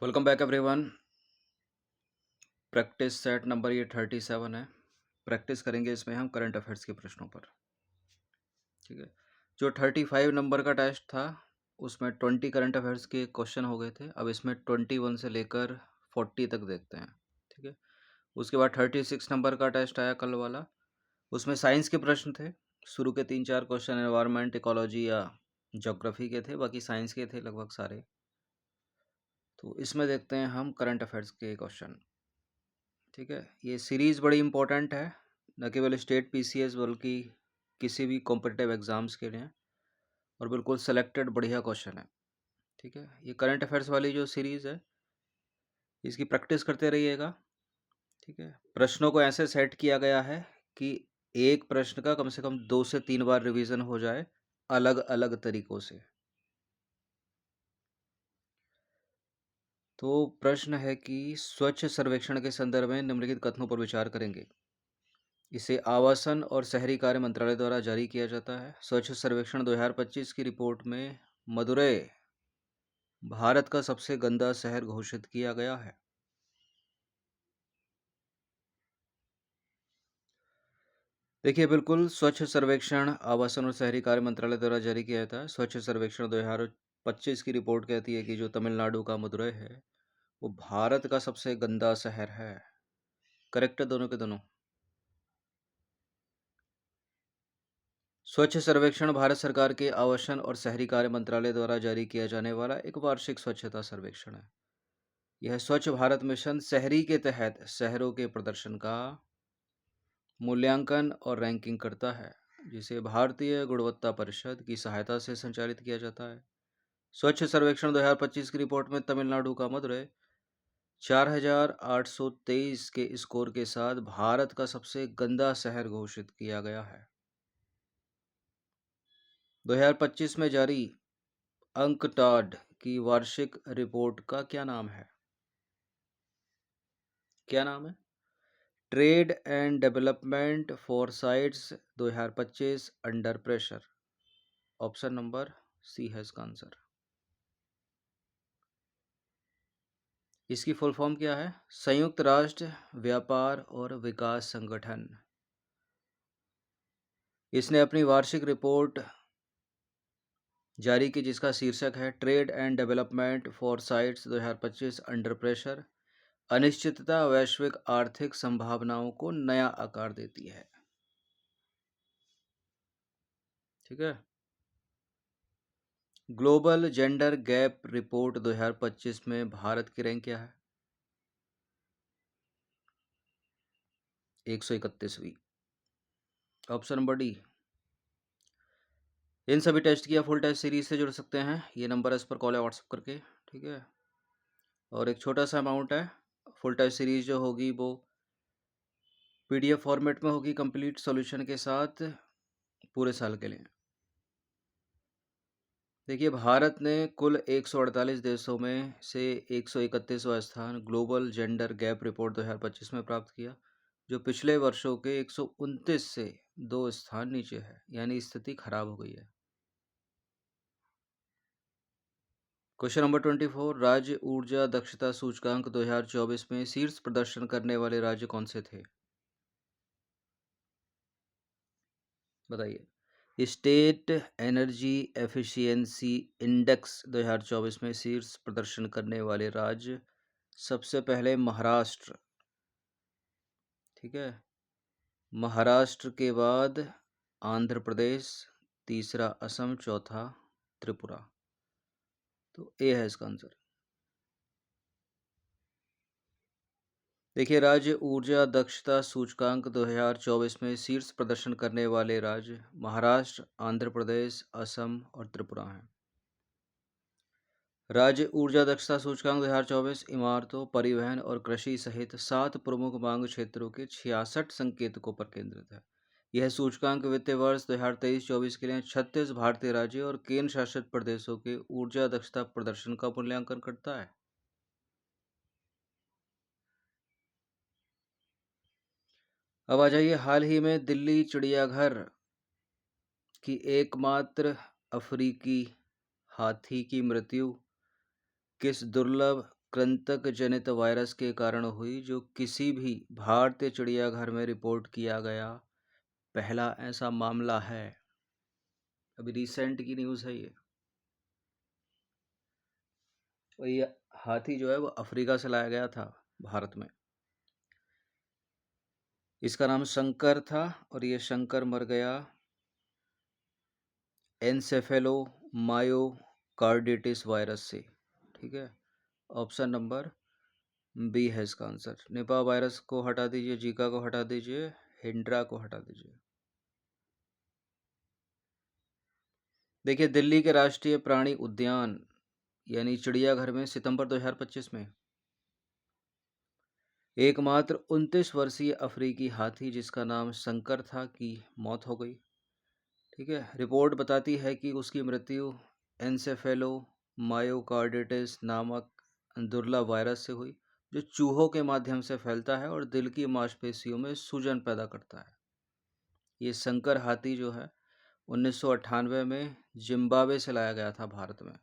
Welcome back everyone. Practice set number ये 37 है। Practice करेंगे इसमें हम करंट अफेयर्स के प्रश्नों पर। ठीक है। जो 35 नंबर का टेस्ट था उसमें 20 करंट अफेयर्स के क्वेश्चन हो गए थे। अब इसमें 21 से लेकर 40 तक देखते हैं। ठीक है। उसके बाद 36 नंबर का टेस्ट आया कल वाला। उसमें साइंस के प्रश्न थे। शुरू के 3-4 क्वेश्चन एनवायरनमेंट, इकोलॉजी या ज्योग्राफी के थे, बाकी साइंस के थे लगभग सारे। तो इसमें देखते हैं हम करंट अफेयर्स के क्वेश्चन। ठीक है। ये सीरीज़ बड़ी इंपॉर्टेंट है, न केवल स्टेट पीसीएस बल्कि किसी भी कॉम्पिटिटिव एग्ज़ाम्स के लिए, और बिल्कुल सेलेक्टेड बढ़िया क्वेश्चन है। ठीक है। ये करंट अफेयर्स वाली जो सीरीज़ है इसकी प्रैक्टिस करते रहिएगा। ठीक है। प्रश्नों को ऐसे सेट किया गया है कि एक प्रश्न का कम से कम 2 से 3 बार रिवीजन हो जाए अलग अलग तरीकों से। तो प्रश्न है कि स्वच्छ सर्वेक्षण के संदर्भ में निम्नलिखित कथनों पर विचार करेंगे। इसे आवासन और शहरी कार्य मंत्रालय द्वारा जारी किया जाता है। स्वच्छ सर्वेक्षण 2025 की रिपोर्ट में मदुरै भारत का सबसे गंदा शहर घोषित किया गया है। देखिए, बिल्कुल स्वच्छ सर्वेक्षण आवासन और शहरी कार्य मंत्रालय द्वारा जारी किया जाता है। स्वच्छ सर्वेक्षण 2025 की रिपोर्ट कहती है कि जो तमिलनाडु का मदुरै है वो भारत का सबसे गंदा शहर है। करेक्ट है दोनों के दोनों। स्वच्छ सर्वेक्षण भारत सरकार के आवासन और शहरी कार्य मंत्रालय द्वारा जारी किया जाने वाला एक वार्षिक स्वच्छता सर्वेक्षण है। यह स्वच्छ भारत मिशन शहरी के तहत शहरों के प्रदर्शन का मूल्यांकन और रैंकिंग करता है, जिसे भारतीय गुणवत्ता परिषद की सहायता से संचालित किया जाता है। स्वच्छ सर्वेक्षण 2025 की रिपोर्ट में तमिलनाडु का मदुरै 4823 के स्कोर के साथ भारत का सबसे गंदा शहर घोषित किया गया है। 2025 में जारी अंकटाड की वार्षिक रिपोर्ट का क्या नाम है? क्या नाम है? Trade and development foresights 2025 under pressure. Option number C है इसका आंसर। इसकी फुल फॉर्म क्या है? संयुक्त राष्ट्र व्यापार और विकास संगठन। इसने अपनी वार्षिक रिपोर्ट जारी की जिसका शीर्षक है trade and development foresights 2025 under pressure. अनिश्चितता वैश्विक आर्थिक संभावनाओं को नया आकार देती है। ठीक है। ग्लोबल जेंडर गैप रिपोर्ट 2025 में भारत की रैंक क्या है? 131वीं। Option number D. इन सभी टेस्ट की फुल टेस्ट सीरीज से जुड़ सकते हैं। ये नंबर है, इस पर कॉल है व्हाट्सअप करके। ठीक है। और एक छोटा सा अमाउंट है। फुल टेस्ट सीरीज जो होगी वो पीडीएफ फॉर्मेट में होगी कंप्लीट सॉल्यूशन के साथ पूरे साल के लिए। देखिए, भारत ने कुल 148 देशों में से 131वां स्थान ग्लोबल जेंडर गैप रिपोर्ट 2025 में प्राप्त किया, जो पिछले वर्षों के 129 से 2 स्थान नीचे है, यानी स्थिति खराब हो गई है। क्वेश्चन नंबर 24, राज्य ऊर्जा दक्षता सूचकांक 2024 में शीर्ष प्रदर्शन करने वाले राज्य कौन से थे? बताइए। स्टेट एनर्जी एफिशिएंसी इंडेक्स 2024 में शीर्ष प्रदर्शन करने वाले राज्य, सबसे पहले महाराष्ट्र। ठीक है। महाराष्ट्र के बाद आंध्र प्रदेश, तीसरा असम, चौथा त्रिपुरा। तो ए है इसका आंसर। देखिए, राज्य ऊर्जा दक्षता सूचकांक 2024 में शीर्ष प्रदर्शन करने वाले राज्य महाराष्ट्र, आंध्र प्रदेश, असम और त्रिपुरा हैं। राज्य ऊर्जा दक्षता सूचकांक 2024 इमारतों, परिवहन और कृषि सहित 7 प्रमुख मांग क्षेत्रों के 66 संकेतकों पर केंद्रित है। यह सूचकांक वित्तीय वर्ष 2023-24 के लिए 36 भारतीय राज्यों और केंद्र शासित प्रदेशों के ऊर्जा दक्षता प्रदर्शन का मूल्यांकन करता है। अब आ जाइए, हाल ही में दिल्ली चिड़ियाघर की एकमात्र अफ्रीकी हाथी की मृत्यु किस दुर्लभ कृंतक जनित वायरस के कारण हुई, जो किसी भी भारतीय चिड़ियाघर में रिपोर्ट किया गया पहला ऐसा मामला है। अभी रिसेंट की न्यूज़ है ये। और ये हाथी जो है वो अफ्रीका से लाया गया था भारत में। इसका नाम शंकर था और ये शंकर मर गया एनसेफेलोमायोकार्डिटिस वायरस से। ठीक है, ऑप्शन नंबर बी है इसका आंसर। निपा वायरस को हटा दीजिए, जीका को हटा दीजिए, हिंड्रा को हटा दीजिए। देखिए, दिल्ली के राष्ट्रीय प्राणी उद्यान यानी चिड़ियाघर में सितंबर 2025 में एकमात्र 29 वर्षीय अफ्रीकी हाथी जिसका नाम शंकर था की मौत हो गई। ठीक है, रिपोर्ट बताती है कि उसकी मृत्यु एन्सेफेलोमायोकार्डिटिस नामक दुर्लभ वायरस से हुई, जो चूहों के माध्यम से फैलता है और दिल की मांसपेशियों में सूजन पैदा करता है। ये शंकर हाथी जो है 1998 में जिम्बाब्वे से लाया गया था भारत में।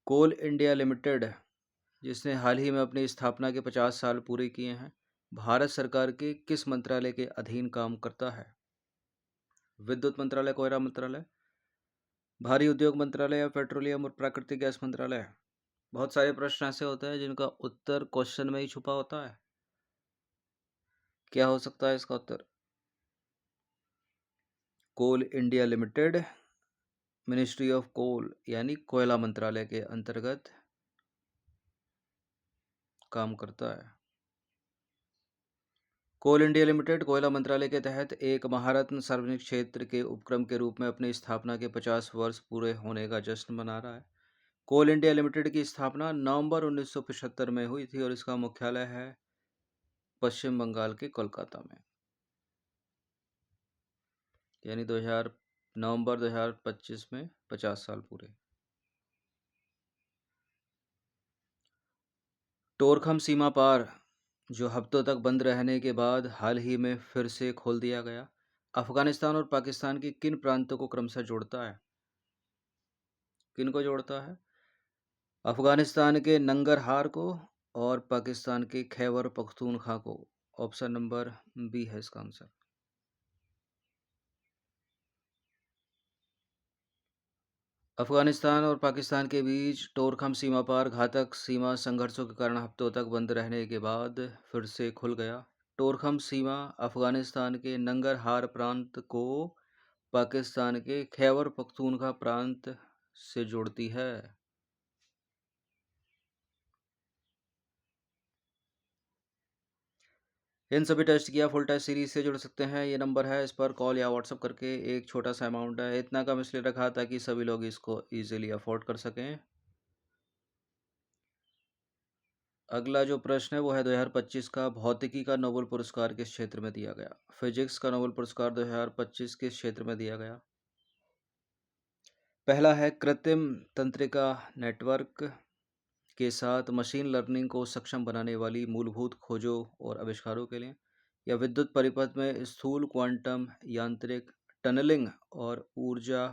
कोल इंडिया लिमिटेड, जिसने हाल ही में अपनी स्थापना के 50 साल पूरे किए हैं, भारत सरकार के किस मंत्रालय के अधीन काम करता है? विद्युत मंत्रालय, कोयला मंत्रालय, भारी उद्योग मंत्रालय या पेट्रोलियम और प्राकृतिक गैस मंत्रालय? बहुत सारे प्रश्न ऐसे होते हैं जिनका उत्तर क्वेश्चन में ही छुपा होता है। क्या हो सकता है इसका उत्तर? Coal India Limited Ministry of Coal यानी कोयला मंत्रालय के अंतर्गत काम करता है। कोल इंडिया लिमिटेड कोयला मंत्रालय के तहत एक महारत्न सार्वजनिक क्षेत्र के उपक्रम के रूप में अपनी स्थापना के 50 वर्ष पूरे होने का जश्न मना रहा है। कोल इंडिया लिमिटेड की स्थापना नवंबर 1975 में हुई थी और इसका मुख्यालय है पश्चिम बंगाल के कोलकाता में। यानी नवंबर 2025 में 50 साल पूरे। टोरखम सीमा पार जो हफ्तों तक बंद रहने के बाद हाल ही में फिर से खोल दिया गया, अफगानिस्तान और पाकिस्तान के किन प्रांतों को क्रमशः जोड़ता है? किन को जोड़ता है? अफगानिस्तान के नंगरहार को और पाकिस्तान के खैबर पख्तूनख्वा को। ऑप्शन नंबर बी है इसका आंसर। अफगानिस्तान और पाकिस्तान के बीच टोरखम सीमा पार घातक सीमा संघर्षों के कारण हफ्तों तक बंद रहने के बाद फिर से खुल गया। टोरखम सीमा अफगानिस्तान के नंगरहार प्रांत को पाकिस्तान के खैबर पख्तूनख्वा प्रांत से जोड़ती है। इन सभी टेस्ट किया फुल टेस्ट सीरीज से जुड़ सकते हैं। ये नंबर है, इस पर कॉल या व्हाट्सअप करके। एक छोटा सा अमाउंट है, इतना कम इसलिए रखा ताकि सभी लोग इसको इजीली अफोर्ड कर सकें। अगला जो प्रश्न है वो है 2025 का भौतिकी का नोबेल पुरस्कार किस क्षेत्र में दिया गया? फिजिक्स का नोबेल पुरस्कार 2025 किस क्षेत्र में दिया गया? पहला है कृत्रिम तंत्रिका नेटवर्क के साथ मशीन लर्निंग को सक्षम बनाने वाली मूलभूत खोजों और आविष्कारों के लिए, या विद्युत परिपथ में स्थूल क्वांटम यांत्रिक टनलिंग और ऊर्जा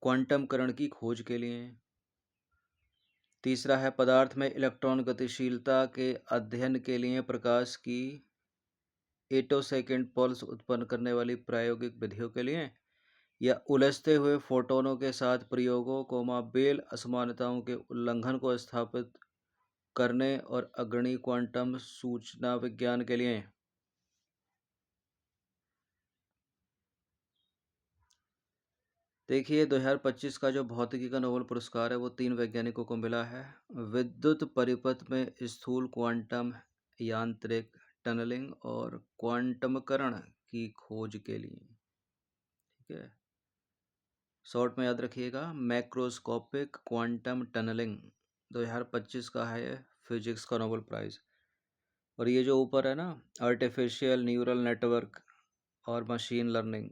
क्वांटमकरण की खोज के लिए। तीसरा है पदार्थ में इलेक्ट्रॉन गतिशीलता के अध्ययन के लिए प्रकाश की एटोसेकेंड पल्स उत्पन्न करने वाली प्रायोगिक विधियों के लिए, या उलझते हुए फोटोनों के साथ प्रयोगों बेल असमानताओं के उल्लंघन को स्थापित करने और अग्रणी क्वांटम सूचना विज्ञान के लिए। देखिए, 2025 का जो भौतिकी का नोबेल पुरस्कार है वो 3 वैज्ञानिकों को मिला है। विद्युत परिपथ में स्थूल क्वांटम यांत्रिक टनलिंग और क्वांटमकरण की खोज के लिए। ठीक है, शॉर्ट में याद रखिएगा, मैक्रोस्कोपिक क्वांटम टनलिंग 2025 का है फिजिक्स का नोबेल प्राइज। और ये जो ऊपर है ना, आर्टिफिशियल न्यूरल नेटवर्क और मशीन लर्निंग,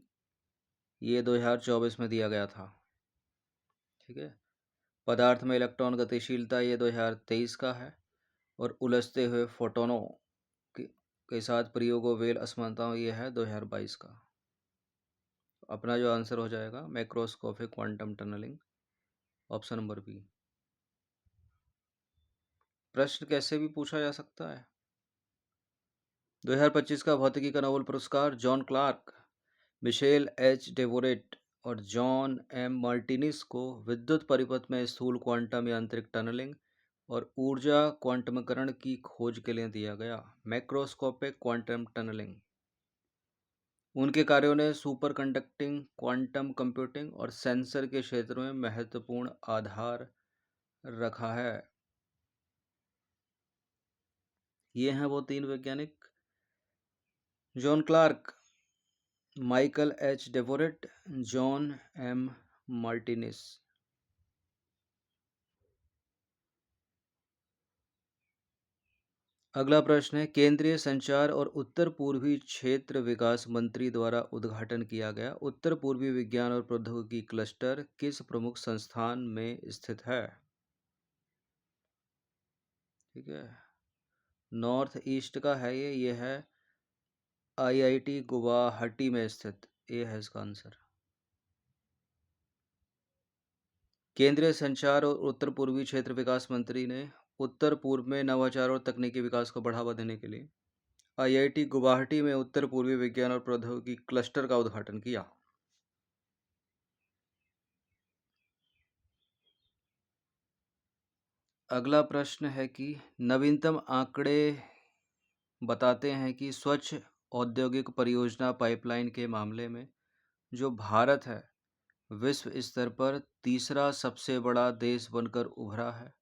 ये 2024 में दिया गया था। ठीक है, पदार्थ में इलेक्ट्रॉन गतिशीलता ये 2023 का है, और उलझते हुए फोटोनों के साथ प्रयोगों वेल असमानताओं ये है 2022 का। अपना जो आंसर हो जाएगा macroscopic quantum tunnelling. Option number B. प्रश्न कैसे भी पूछा जा सकता है। 2025 का भौतिकी का नोबेल पुरस्कार जॉन क्लार्क, मिशेल एच डेवोरेट और जॉन एम मार्टिनिस को विद्युत परिपथ में स्थूल क्वांटम यांत्रिक टनलिंग और ऊर्जा क्वांटमीकरण की खोज के लिए दिया गया। Macroscopic quantum tunnelling. उनके कार्यों ने सुपर कंडक्टिंग, क्वांटम कंप्यूटिंग और सेंसर के क्षेत्र में महत्वपूर्ण आधार रखा है। ये हैं वो तीन वैज्ञानिक: John Clarke, Michael H Devoret, John M Martinis. अगला प्रश्न है, केंद्रीय संचार और उत्तर पूर्वी क्षेत्र विकास मंत्री द्वारा उद्घाटन किया गया उत्तर पूर्वी विज्ञान और प्रौद्योगिकी क्लस्टर किस प्रमुख संस्थान में स्थित है? ठीक है, नॉर्थ ईस्ट का है ये है आईआईटी गुवाहाटी में स्थित। ए है इसका आंसर। केंद्रीय संचार और उत्तर पूर्वी क्षेत्र विकास मंत्री ने उत्तर पूर्व में नवाचार और तकनीकी विकास को बढ़ावा देने के लिए आईआईटी गुवाहाटी में उत्तर पूर्वी विज्ञान और प्रौद्योगिकी क्लस्टर का उद्घाटन किया। अगला प्रश्न है कि नवीनतम आंकड़े बताते हैं कि स्वच्छ औद्योगिक परियोजना पाइपलाइन के मामले में जो भारत है विश्व स्तर पर तीसरा सबसे बड़ा देश बनकर उभरा है।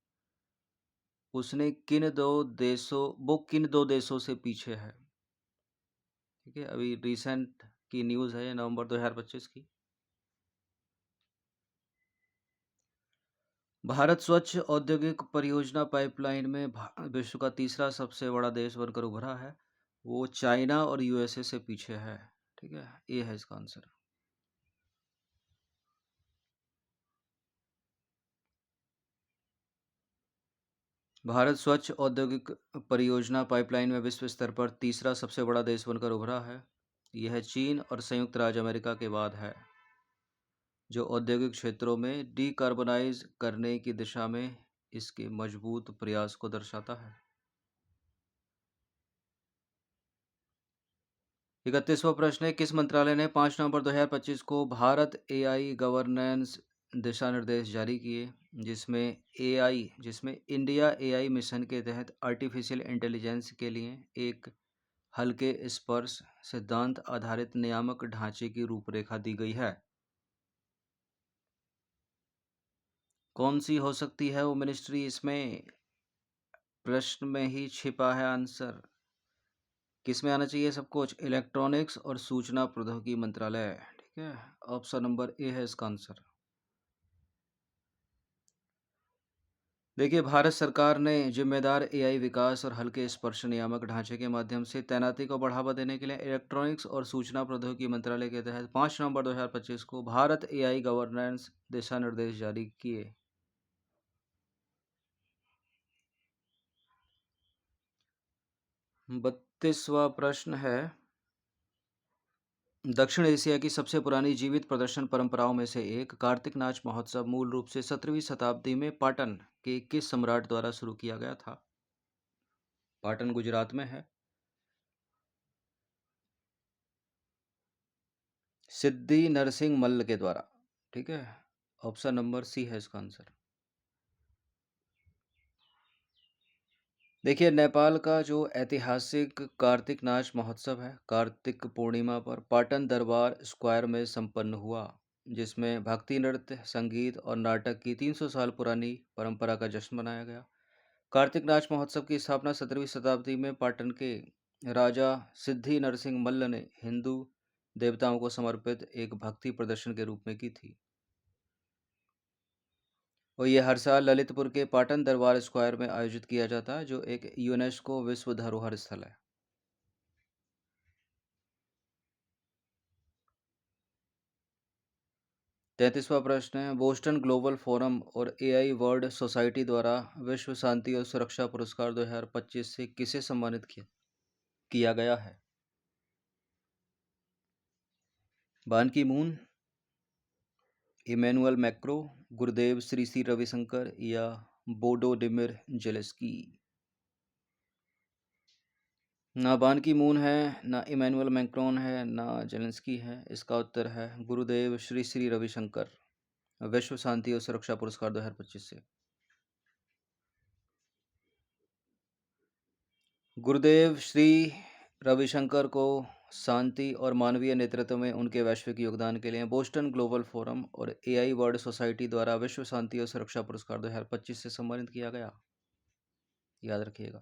उसने किन दो देशों से पीछे है? ठीक है, अभी रिसेंट की न्यूज़ है, नवंबर 2025 की। भारत स्वच्छ औद्योगिक परियोजना पाइपलाइन में विश्व का तीसरा सबसे बड़ा देश बनकर उभरा है। वो चाइना और यूएसए से पीछे है। ठीक है, ये है इसका आंसर। भारत स्वच्छ औद्योगिक परियोजना पाइपलाइन में विश्व स्तर पर तीसरा सबसे बड़ा देश बनकर उभरा है। यह चीन और संयुक्त राज्य अमेरिका के बाद है, जो औद्योगिक क्षेत्रों में डीकार्बोनाइज करने की दिशा में इसके मजबूत प्रयास को दर्शाता है। 31वां प्रश्न है, किस मंत्रालय ने 5 नवंबर 2025 को भारत एआई गवर्नेंस दिशा निर्देश जारी किए, जिसमें इंडिया एआई मिशन के तहत आर्टिफिशियल इंटेलिजेंस के लिए एक हल्के स्पर्श सिद्धांत आधारित नियामक ढांचे की रूपरेखा दी गई है? कौन सी हो सकती है वो मिनिस्ट्री? इसमें प्रश्न में ही छिपा है आंसर। किस में आना चाहिए सब कुछ? इलेक्ट्रॉनिक्स और सूचना प्रौद्योगिकी मंत्रालय। ठीक है, ऑप्शन नंबर ए है इसका आंसर। देखिए, भारत सरकार ने जिम्मेदार एआई विकास और हल्के स्पर्श नियामक ढांचे के माध्यम से तैनाती को बढ़ावा देने के लिए इलेक्ट्रॉनिक्स और सूचना प्रौद्योगिकी मंत्रालय के तहत 5 नवंबर 2025 को भारत एआई गवर्नेंस दिशा निर्देश जारी किए। 32वां प्रश्न है, दक्षिण एशिया की सबसे पुरानी जीवित प्रदर्शन परंपराओं में से एक कार्तिक नाच महोत्सव मूल रूप से 17वीं शताब्दी में पाटन के किस सम्राट द्वारा शुरू किया गया था? पाटन गुजरात में है। सिद्धि नरसिंह मल्ल के द्वारा। ठीक है, ऑप्शन नंबर सी है इसका आंसर। देखिए, नेपाल का जो ऐतिहासिक कार्तिक नाच महोत्सव है कार्तिक पूर्णिमा पर पाटन दरबार स्क्वायर में संपन्न हुआ, जिसमें भक्ति नृत्य, संगीत और नाटक की 300 साल पुरानी परंपरा का जश्न मनाया गया। कार्तिक नाच महोत्सव की स्थापना 17वीं शताब्दी में पाटन के राजा सिद्धि नरसिंह मल्ल ने हिंदू देवताओं को समर्पित एक भक्ति प्रदर्शन के रूप में की थी। और ये हर साल ललितपुर के पाटन दरबार स्क्वायर में आयोजित किया जाता है, जो एक यूनेस्को विश्व धरोहर स्थल है। 33वां प्रश्न है, बोस्टन ग्लोबल फोरम और एआई वर्ल्ड सोसाइटी द्वारा विश्व शांति और सुरक्षा पुरस्कार 2025 से किसे सम्मानित किया गया है? बान की मून, इमैनुअल मैक्रो, गुरुदेव श्री श्री रविशंकर या बोडोडिमिर जेलेस्की। ना बान की मून है, ना इमैनुअल मैक्रोन है, ना जेलेंस्की है। इसका उत्तर है गुरुदेव श्री श्री रविशंकर, विश्व शांति और सुरक्षा पुरस्कार 2025 से। गुरुदेव श्री रविशंकर को शांति और मानवीय नेतृत्व में उनके वैश्विक योगदान के लिए बोस्टन ग्लोबल फोरम और एआई वर्ल्ड सोसाइटी द्वारा विश्व शांति और सुरक्षा पुरस्कार 2025 से सम्मानित किया गया। याद रखिएगा।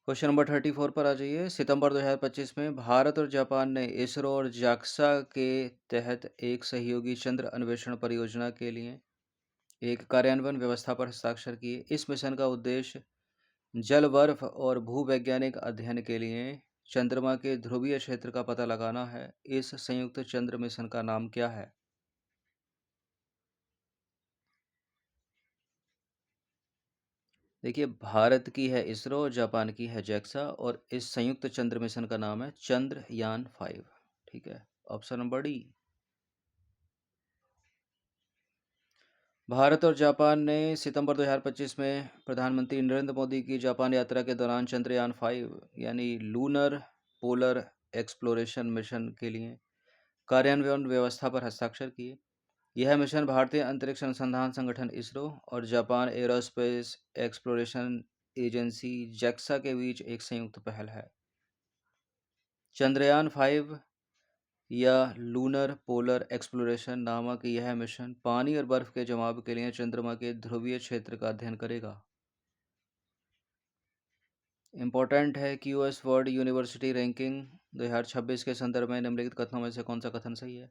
क्वेश्चन नंबर 34 पर आ जाइए। सितंबर 2025 में भारत और जापान ने इसरो और जाक्सा के तहत एक सहयोगी चंद्र अन्वेषण परियोजना के लिए एक कार्यान्वयन व्यवस्था पर हस्ताक्षर किए। इस मिशन का उद्देश्य जल, बर्फ और भूवैज्ञानिक अध्ययन के लिए चंद्रमा के ध्रुवीय क्षेत्र का पता लगाना है। इस संयुक्त चंद्र मिशन का नाम क्या है? देखिए, भारत की है इसरो और जापान की है जैक्सा और इस संयुक्त चंद्र मिशन का नाम है चंद्रयान 5। ठीक है, ऑप्शन नंबर डी। भारत और जापान ने सितंबर 2025 में प्रधानमंत्री नरेंद्र मोदी की जापान यात्रा के दौरान चंद्रयान 5 यानी लूनर पोलर एक्सप्लोरेशन मिशन के लिए कार्यान्वयन व्यवस्था पर हस्ताक्षर किए। यह मिशन भारतीय अंतरिक्ष अनुसंधान संगठन इसरो और Japan aerospace exploration agency JAXA के बीच एक संयुक्त पहल है। चंद्रयान 5 या लूनर पोलर एक्सप्लोरेशन नामक यह मिशन पानी और बर्फ के जमाव के लिए चंद्रमा के ध्रुवीय क्षेत्र का अध्ययन करेगा। इम्पोर्टेंट है कि यूएस वर्ल्ड यूनिवर्सिटी रैंकिंग 2026 के संदर्भ में निम्नलिखित कथनों में से कौन सा कथन सही है?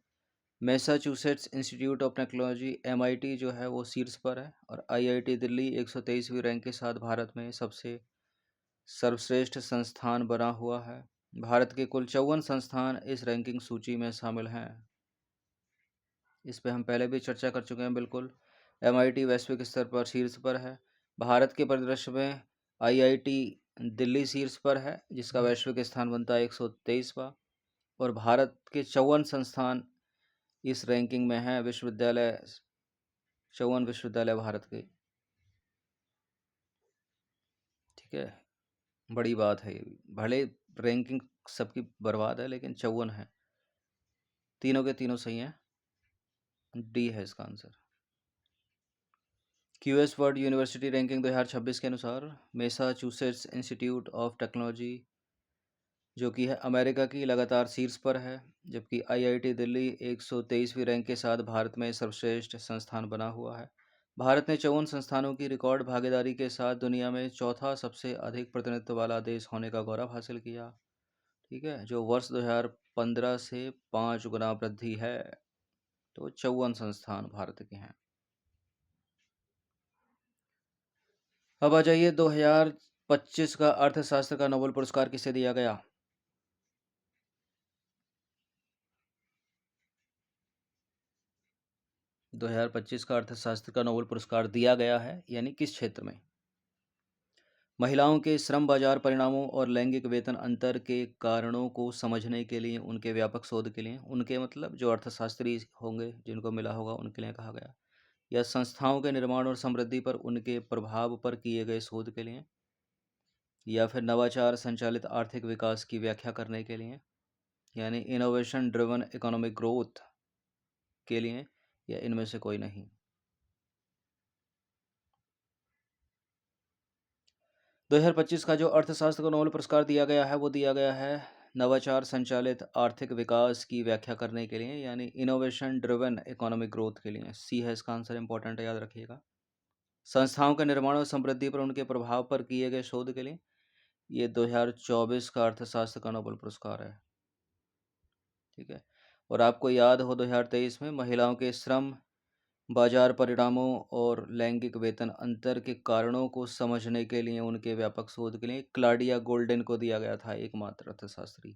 Massachusetts institute of technology MIT जो है वो शीर्ष पर है और IIT दिल्ली 123वीं रैंक के साथ भारत में सबसे सर्वश्रेष्ठ संस्थान बना हुआ है। भारत के कुल 54 संस्थान इस रैंकिंग सूची में शामिल हैं। इस पे हम पहले भी चर्चा कर चुके हैं। बिल्कुल, MIT वैश्विक स्तर पर शीर्ष पर है। भारत के परिदृश्य में IIT दिल्ली शीर्ष पर है जिसका वैश्विक स्थान बनता है 123वां और भारत के 54 संस्थान इस रैंकिंग में हैं। विश्वविद्यालय 54 विश्वविद्यालय भारत के। ठीक है, बड़ी बात है ये भी। भले रैंकिंग सबकी बर्बाद है लेकिन 54 है। तीनों के तीनों सही हैं। डी है इसका answer. QS world university ranking 2026 के अनुसार मैसाचुसेट्स इंस्टीट्यूट ऑफ टेक्नोलॉजी जो कि है अमेरिका की लगातार शीर्ष पर है, जबकि IIT दिल्ली 123वीं रैंक के साथ भारत में सर्वश्रेष्ठ संस्थान बना हुआ है। भारत ने 54 संस्थानों की रिकॉर्ड भागीदारी के साथ दुनिया में चौथा सबसे अधिक प्रतिनिधित्व वाला देश होने का गौरव हासिल किया। ठीक है, जो वर्ष 2015 से 5 गुना वृद्धि है। तो 54 संस्थान भारत के हैं। अब आ जाइए 2025 का अर्थशास्त्र का नोबेल पुरस्कार किसे दिया गया? दो 2025 का अर्थशास्त्र का नोबेल पुरस्कार दिया गया है यानी किस क्षेत्र में? महिलाओं के श्रम बाजार परिणामों और लैंगिक वेतन अंतर के कारणों को समझने के लिए उनके व्यापक शोध के लिए, उनके मतलब जो अर्थशास्त्री होंगे जिनको मिला होगा उनके लिए कहा गया, या संस्थाओं के निर्माण और समृद्धि पर उनके प्रभाव पर किए गए शोध के लिए, या फिर नवाचार संचालित आर्थिक विकास की व्याख्या करने के लिए यानी इनोवेशन ड्रिवन इकोनॉमिक ग्रोथ के लिए, या इनमें से कोई नहीं। 2025 का जो अर्थशास्त्र को नोबेल पुरस्कार दिया गया है वो दिया गया है नवाचार संचालित आर्थिक विकास की व्याख्या करने के लिए यानी इनोवेशन ड्रिवन इकोनॉमिक ग्रोथ के लिए। सी है इसका आंसर। इंपॉर्टेंट है, याद रखिएगा। संस्थाओं के निर्माण और समृद्धि पर उनके प्रभाव पर किए गए शोध के लिए ये 2024 का अर्थशास्त्र का नोबेल पुरस्कार है। ठीक है, और आपको याद हो 2023 में महिलाओं के श्रम बाजार परिणामों और लैंगिक वेतन अंतर के कारणों को समझने के लिए उनके व्यापक शोध के लिए क्लाडिया गोल्डन को दिया गया था, एकमात्र अर्थशास्त्री।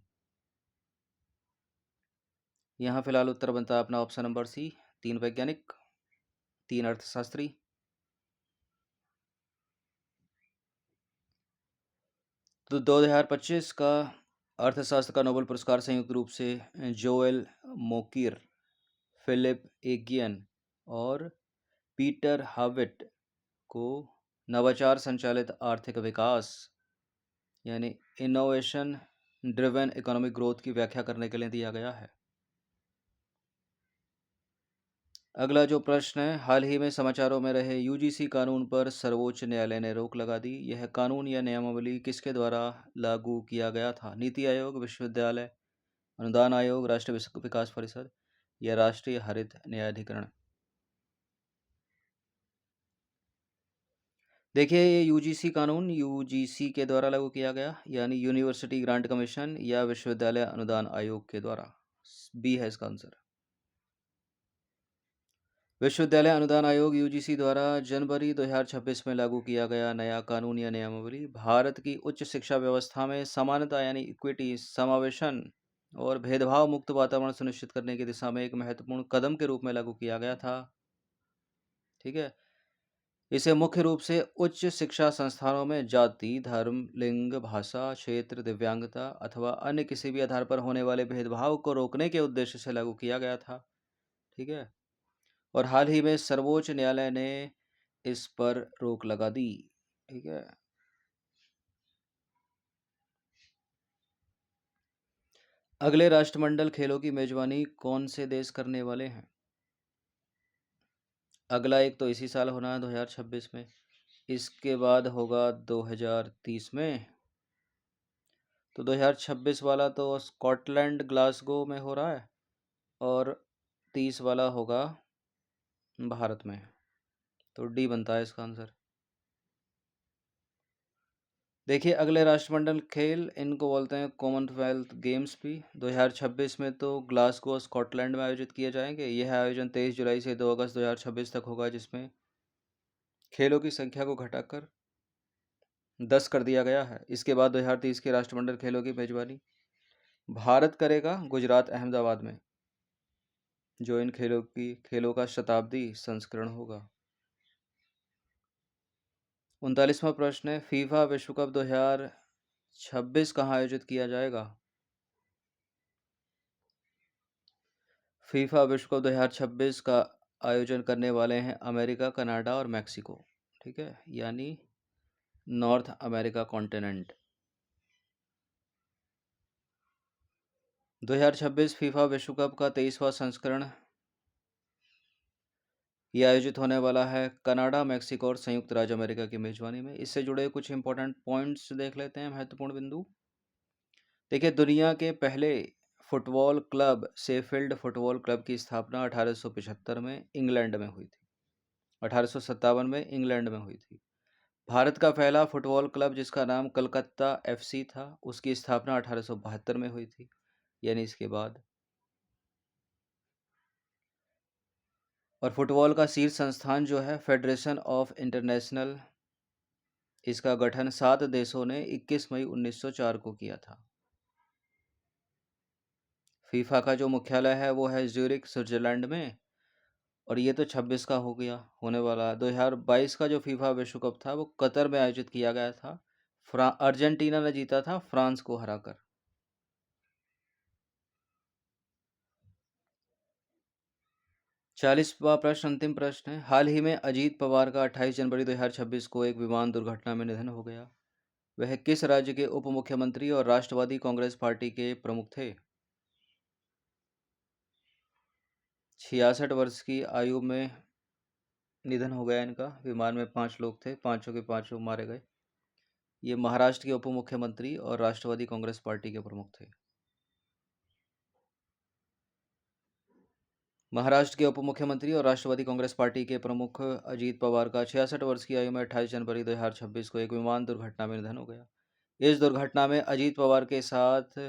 यहाँ फिलहाल उत्तर बनता है अपना ऑप्शन नंबर सी, 3 वैज्ञानिक 3 अर्थशास्त्री। तो 2025 का अर्थशास्त्र का नोबेल पुरस्कार संयुक्त रूप से जोएल मोकिर, फिलिप एगियन और पीटर हाविट को नवाचार संचालित आर्थिक विकास यानी इनोवेशन ड्रिवन इकोनॉमिक ग्रोथ की व्याख्या करने के लिए दिया गया है। अगला जो प्रश्न है, हाल ही में समाचारों में रहे यूजीसी कानून पर सर्वोच्च न्यायालय ने रोक लगा दी। यह कानून या नियमावली किसके द्वारा लागू किया गया था? नीति आयोग, विश्वविद्यालय अनुदान आयोग, राष्ट्रीय विकास परिषद या राष्ट्रीय हरित न्यायाधिकरण? देखिए, ये यूजीसी कानून यूजीसी के द्वारा लागू किया गया, यानी यूनिवर्सिटी ग्रांट कमीशन या विश्वविद्यालय अनुदान आयोग के द्वारा। बी है इसका आंसर। विश्वविद्यालय अनुदान आयोग यूजीसी द्वारा जनवरी 2026 में लागू किया गया नया कानून या नियमावली भारत की उच्च शिक्षा व्यवस्था में समानता यानी इक्विटी, समावेशन और भेदभाव मुक्त वातावरण सुनिश्चित करने की दिशा में एक महत्वपूर्ण कदम के रूप में लागू किया गया था। ठीक है, इसे मुख्य रूप से उच्च शिक्षा संस्थानों में जाति, धर्म, लिंग, भाषा, क्षेत्र, दिव्यांगता अथवा अन्य किसी भी आधार पर होने वाले भेदभाव को रोकने के उद्देश्य से लागू किया गया था। ठीक है, और हाल ही में सर्वोच्च न्यायालय ने इस पर रोक लगा दी। ठीक है, अगले राष्ट्रमंडल खेलों की मेजबानी कौन से देश करने वाले हैं? अगला एक तो इसी साल होना है 2026 में, इसके बाद होगा 2030 में। तो 2026 वाला तो स्कॉटलैंड ग्लासगो में हो रहा है और 30 वाला होगा भारत में। तो डी बनता है इसका आंसर। देखिए, अगले राष्ट्रमंडल खेल इनको बोलते हैं कॉमनवेल्थ गेम्स भी। 2026 में तो ग्लासगो स्कॉटलैंड में आयोजित किए जाएंगे। यह आयोजन 23 जुलाई से 2 अगस्त 2026 तक होगा, जिसमें खेलों की संख्या को घटाकर 10 कर दिया गया है। इसके बाद 2030 के राष्ट्रमंडल खेलों की मेजबानी भारत करेगा गुजरात अहमदाबाद में, जो इन खेलों का शताब्दी संस्करण होगा। 39वां प्रश्न है, फीफा विश्व कप 2026 कहाँ आयोजित किया जाएगा? फीफा विश्व कप 2026 का आयोजन करने वाले हैं अमेरिका, कनाडा और मैक्सिको। ठीक है, यानी नॉर्थ अमेरिका कॉन्टिनेंट। 2026 फीफा विश्व कप का 23वां संस्करण ये आयोजित होने वाला है कनाडा, मैक्सिको और संयुक्त राज्य अमेरिका की मेजबानी में। इससे जुड़े कुछ इंपॉर्टेंट पॉइंट्स देख लेते हैं, महत्वपूर्ण बिंदु। देखिए, दुनिया के पहले football club Sheffield football club की स्थापना 1875 में इंग्लैंड में हुई थी। 1857 में इंग्लैंड में हुई थी। भारत का पहला फुटबॉल क्लब जिसका नाम कलकत्ता एफसी था, उसकी स्थापना 1872 में हुई थी, यानी इसके बाद। और फुटबॉल का शीर्ष संस्थान जो है फेडरेशन ऑफ इंटरनेशनल, इसका गठन 7 देशों ने 21 मई 1904 को किया था। फीफा का जो मुख्यालय है वो है ज्यूरिख, स्विट्जरलैंड में। और ये तो 26 का हो गया, होने वाला। 2022 का जो फीफा विश्व कप था वो कतर में आयोजित किया गया था। अर्जेंटीना ने जीता था फ्रांस को हराकर। 40वां प्रश्न, अंतिम प्रश्न है, हाल ही में अजीत पवार का 28 जनवरी 2026 को एक विमान दुर्घटना में निधन हो गया। वह किस राज्य के उप मुख्यमंत्री और राष्ट्रवादी कांग्रेस पार्टी के प्रमुख थे? 66 वर्ष की आयु में निधन हो गया इनका। विमान में 5 लोग थे, पांचों के पांचों मारे गए। ये महाराष्ट्र के उप मुख्यमंत्री और राष्ट्रवादी कांग्रेस पार्टी के प्रमुख थे। महाराष्ट्र के उप मुख्यमंत्री और राष्ट्रवादी कांग्रेस पार्टी के प्रमुख अजीत पवार का 66 वर्ष की आयु में 28 जनवरी 2026 को एक विमान दुर्घटना में निधन हो गया। इस दुर्घटना में अजीत पवार के साथ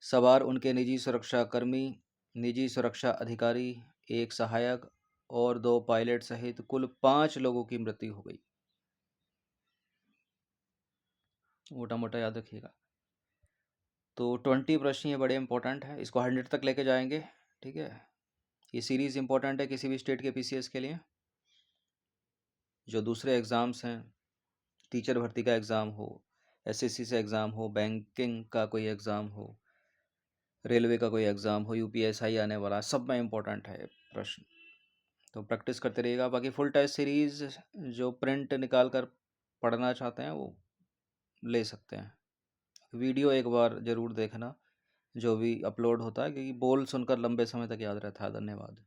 सवार उनके निजी सुरक्षाकर्मी, निजी सुरक्षा अधिकारी, एक सहायक और 2 पायलट सहित कुल 5 लोगों की मृत्यु हो गई। मोटा मोटा याद रखिएगा। तो 20 प्रश्न ये बड़े इंपॉर्टेंट है, इसको 100 तक लेके जाएंगे। ठीक है, ये सीरीज़ इंपॉर्टेंट है किसी भी स्टेट के पीसीएस के लिए। जो दूसरे एग्ज़ाम्स हैं, टीचर भर्ती का एग्ज़ाम हो, एसएससी से एग्ज़ाम हो, बैंकिंग का कोई एग्ज़ाम हो, रेलवे का कोई एग्ज़ाम हो, यूपीएसआई आने वाला, सब में इंपॉर्टेंट है। प्रश्न। तो प्रैक्टिस करते रहिएगा। बाकी फुल टेस्ट सीरीज़ जो प्रिंट निकाल कर पढ़ना चाहते हैं वो ले सकते हैं। वीडियो एक बार ज़रूर देखना जो भी अपलोड होता है, क्योंकि बोल सुनकर लंबे समय तक याद रहता है। धन्यवाद।